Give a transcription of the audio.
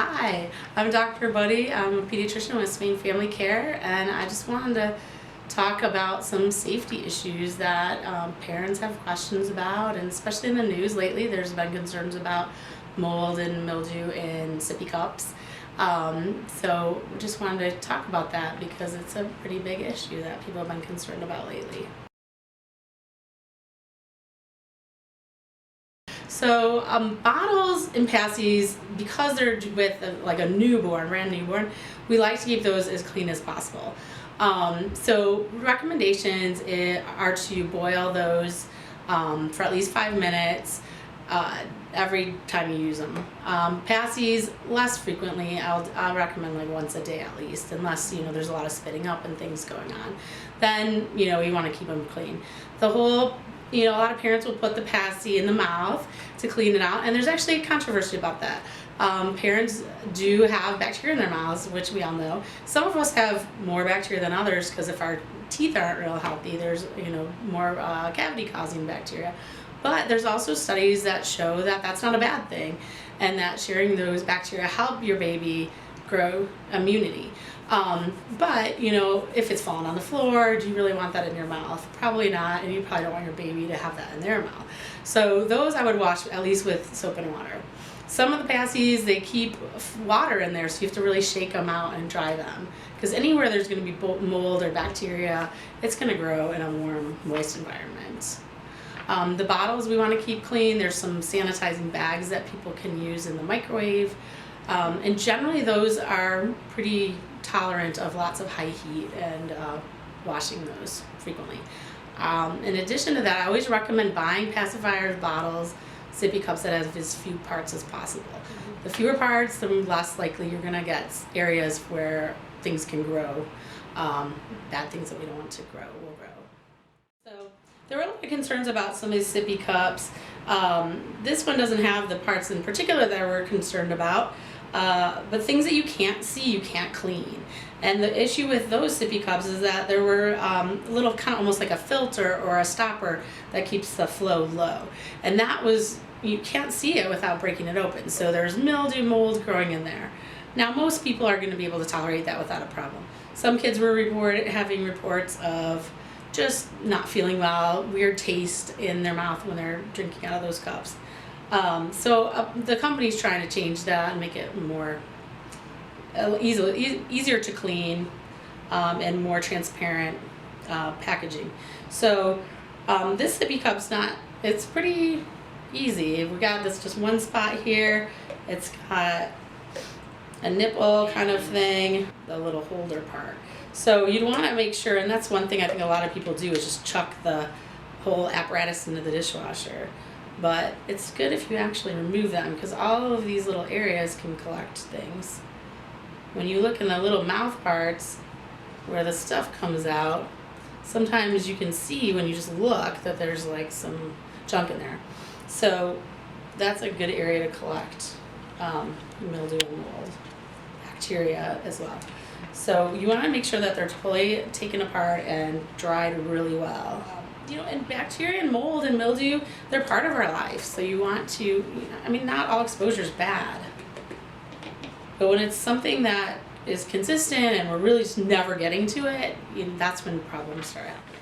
Hi, I'm Dr. Buddy. I'm a pediatrician with Spain Family Care, and I just wanted to talk about some safety issues that parents have questions about, and especially in the news lately, there's been concerns about mold and mildew in sippy cups. So we just wanted to talk about that because it's a pretty big issue that people have been concerned about lately. So bottles and passies, because they're with like a newborn, brand newborn, we like to keep those as clean as possible. So recommendations are to boil those for at least 5 minutes every time you use them. Passies less frequently. I'll recommend like once a day at least, unless there's a lot of spitting up and things going on. Then you want to keep them clean. The whole a lot of parents will put the passy in the mouth to clean it out, and there's actually a controversy about that. Parents do have bacteria in their mouths, which we all know. Some of us have more bacteria than others because if our teeth aren't real healthy, there's more cavity-causing bacteria. But there's also studies that show that that's not a bad thing, and that sharing those bacteria help your baby grow immunity. But if it's fallen on the floor, do you really want that in your mouth? Probably not, and you probably don't want your baby to have that in their mouth. So those I would wash at least with soap and water. Some of the passies, they keep water in there, so you have to really shake them out and dry them. Because anywhere there's going to be mold or bacteria, it's going to grow in a warm, moist environment. The bottles we want to keep clean. There's some sanitizing bags that people can use in the microwave. And generally those are pretty tolerant of lots of high heat and washing those frequently. In addition to that, I always recommend buying pacifiers, bottles, sippy cups that have as few parts as possible. The fewer parts, the less likely you're going to get areas where things can grow. Bad things that we don't want to grow will grow. So there were a lot of concerns about some of these sippy cups. This one doesn't have the parts in particular that we're concerned about. But things that you can't see, you can't clean. And the issue with those sippy cups is that there were little kind of almost like a filter or a stopper that keeps the flow low. And that was, you can't see it without breaking it open. So there's mildew, mold growing in there. Now most people are going to be able to tolerate that without a problem. Some kids were having reports of just not feeling well, weird taste in their mouth when they're drinking out of those cups. So the company's trying to change that and make it more easier to clean and more transparent packaging. So this sippy cup's it's pretty easy. We got this just one spot here. It's got a nipple kind of thing, the little holder part. So you'd want to make sure, and that's one thing I think a lot of people do, is just chuck the whole apparatus into the dishwasher. But it's good if you actually remove them, because all of these little areas can collect things. When you look in the little mouth parts where the stuff comes out, sometimes you can see when you just look that there's like some junk in there. So that's a good area to collect mildew and mold, bacteria as well. So you want to make sure that they're totally taken apart and dried really well. And bacteria and mold and mildew, they're part of our life. So you want to, not all exposure is bad. But when it's something that is consistent and we're really just never getting to it, that's when problems start happening.